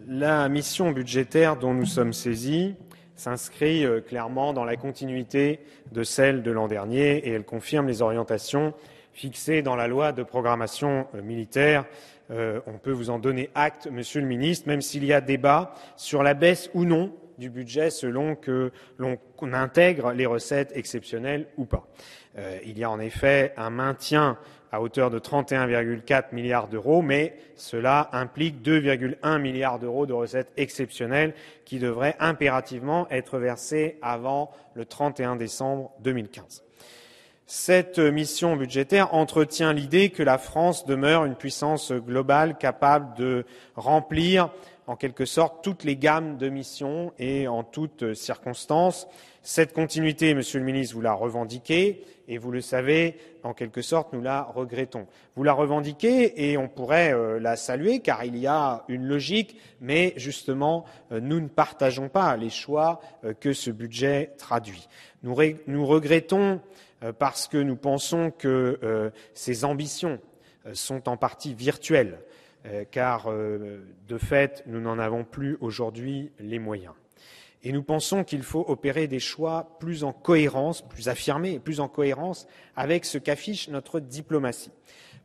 La mission budgétaire dont nous sommes saisis s'inscrit clairement dans la continuité de celle de l'an dernier et elle confirme les orientations fixées dans la loi de programmation militaire. On peut vous en donner acte, Monsieur le Ministre, même s'il y a débat sur la baisse ou non du budget selon que l'on intègre les recettes exceptionnelles ou pas. Il y a en effet un maintien à hauteur de 31,4 milliards d'euros, mais cela implique 2,1 milliards d'euros de recettes exceptionnelles qui devraient impérativement être versées avant le 31 décembre 2015. Cette mission budgétaire entretient l'idée que la France demeure une puissance globale capable de remplir en quelque sorte toutes les gammes de missions et en toutes circonstances. Cette continuité, Monsieur le Ministre, vous la revendiquez et vous le savez, en quelque sorte, nous la regrettons. Vous la revendiquez et on pourrait la saluer car il y a une logique, mais justement, nous ne partageons pas les choix que ce budget traduit. Nous regrettons parce que nous pensons que ces ambitions sont en partie virtuelles, car de fait, nous n'en avons plus aujourd'hui les moyens. Et nous pensons qu'il faut opérer des choix plus en cohérence, plus affirmés et plus en cohérence avec ce qu'affiche notre diplomatie.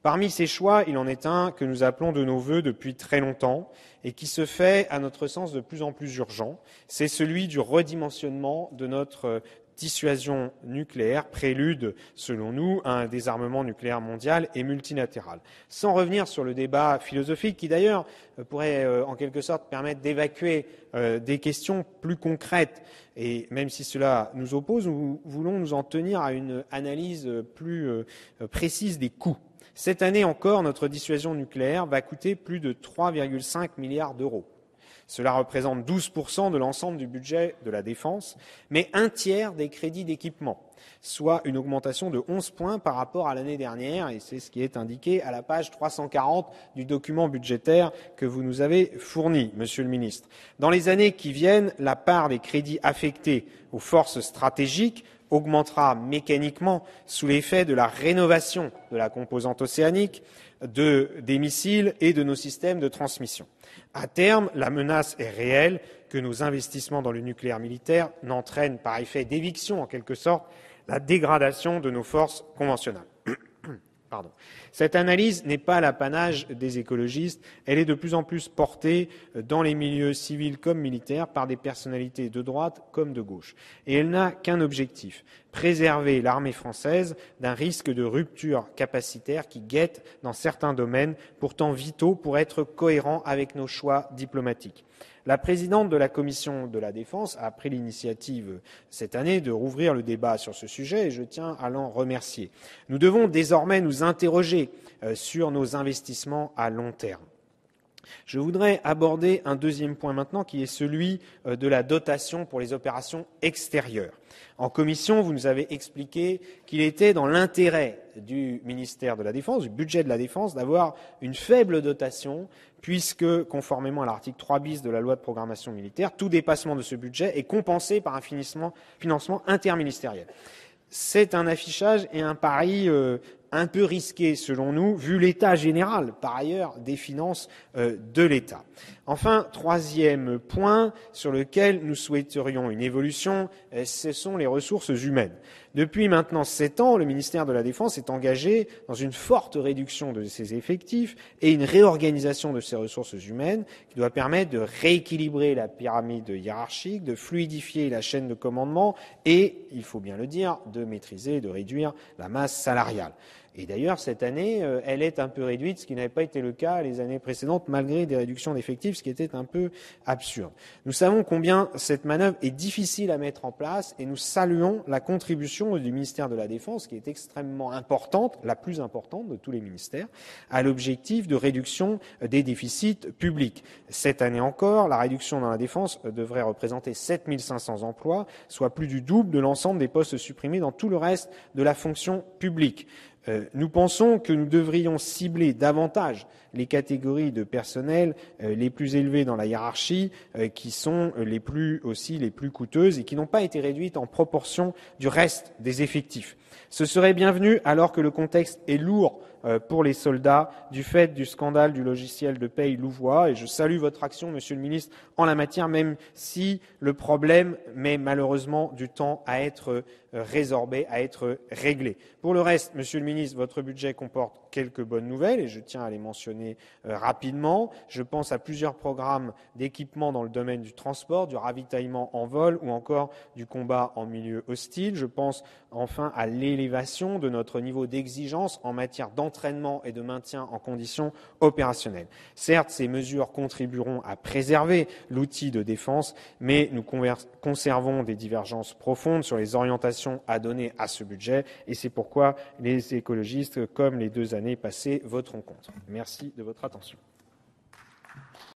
Parmi ces choix, il en est un que nous appelons de nos vœux depuis très longtemps et qui se fait, à notre sens, de plus en plus urgent. C'est celui du redimensionnement de notre dissuasion nucléaire, prélude, selon nous, à un désarmement nucléaire mondial et multilatéral. Sans revenir sur le débat philosophique qui, d'ailleurs, pourrait en quelque sorte permettre d'évacuer des questions plus concrètes. Et même si cela nous oppose, nous voulons nous en tenir à une analyse plus précise des coûts. Cette année encore, notre dissuasion nucléaire va coûter plus de 3,5 milliards d'euros. Cela représente 12% de l'ensemble du budget de la défense, mais un tiers des crédits d'équipement, soit une augmentation de 11 points par rapport à l'année dernière, et c'est ce qui est indiqué à la page 340 du document budgétaire que vous nous avez fourni, Monsieur le Ministre. Dans les années qui viennent, la part des crédits affectés aux forces stratégiques augmentera mécaniquement sous l'effet de la rénovation de la composante océanique, des missiles et de nos systèmes de transmission. À terme, la menace est réelle que nos investissements dans le nucléaire militaire n'entraînent par effet d'éviction, en quelque sorte, la dégradation de nos forces conventionnelles. Pardon. Cette analyse n'est pas l'apanage des écologistes, elle est de plus en plus portée dans les milieux civils comme militaires par des personnalités de droite comme de gauche. Et elle n'a qu'un objectif, préserver l'armée française d'un risque de rupture capacitaire qui guette dans certains domaines pourtant vitaux pour être cohérents avec nos choix diplomatiques. La présidente de la Commission de la Défense a pris l'initiative cette année de rouvrir le débat sur ce sujet et je tiens à l'en remercier. Nous devons désormais nous interroger sur nos investissements à long terme. Je voudrais aborder un deuxième point maintenant qui est celui de la dotation pour les opérations extérieures. En commission, vous nous avez expliqué qu'il était dans l'intérêt du ministère de la Défense, du budget de la Défense, d'avoir une faible dotation puisque, conformément à l'article 3 bis de la loi de programmation militaire, tout dépassement de ce budget est compensé par un financement interministériel. C'est un affichage et un pari un peu risqué, selon nous, vu l'état général, par ailleurs, des finances de l'État. Enfin, troisième point sur lequel nous souhaiterions une évolution, ce sont les ressources humaines. Depuis maintenant 7 ans, le ministère de la Défense est engagé dans une forte réduction de ses effectifs et une réorganisation de ses ressources humaines qui doit permettre de rééquilibrer la pyramide hiérarchique, de fluidifier la chaîne de commandement et, il faut bien le dire, de maîtriser et de réduire la masse salariale. Et d'ailleurs, cette année, elle est un peu réduite, ce qui n'avait pas été le cas les années précédentes, malgré des réductions d'effectifs, ce qui était un peu absurde. Nous savons combien cette manœuvre est difficile à mettre en place et nous saluons la contribution du ministère de la Défense, qui est extrêmement importante, la plus importante de tous les ministères, à l'objectif de réduction des déficits publics. Cette année encore, la réduction dans la défense devrait représenter 7 500 emplois, soit plus du double de l'ensemble des postes supprimés dans tout le reste de la fonction publique. Nous pensons que nous devrions cibler davantage les catégories de personnel les plus élevées dans la hiérarchie, qui sont les plus coûteuses et qui n'ont pas été réduites en proportion du reste des effectifs. Ce serait bienvenu alors que le contexte est lourd pour les soldats du fait du scandale du logiciel de paye Louvois, et je salue votre action, Monsieur le Ministre, en la matière, même si le problème met malheureusement du temps à être résorbé, à être réglé. Pour le reste, Monsieur le Ministre, votre budget comporte quelques bonnes nouvelles et je tiens à les mentionner rapidement. Je pense à plusieurs programmes d'équipement dans le domaine du transport, du ravitaillement en vol ou encore du combat en milieu hostile. Je pense enfin à l'élévation de notre niveau d'exigence en matière d'entraînement et de maintien en conditions opérationnelles. Certes, ces mesures contribueront à préserver l'outil de défense, mais nous conservons des divergences profondes sur les orientations à donner à ce budget et c'est pourquoi les écologistes, comme les 2 années passées, voteront contre. Merci de votre attention.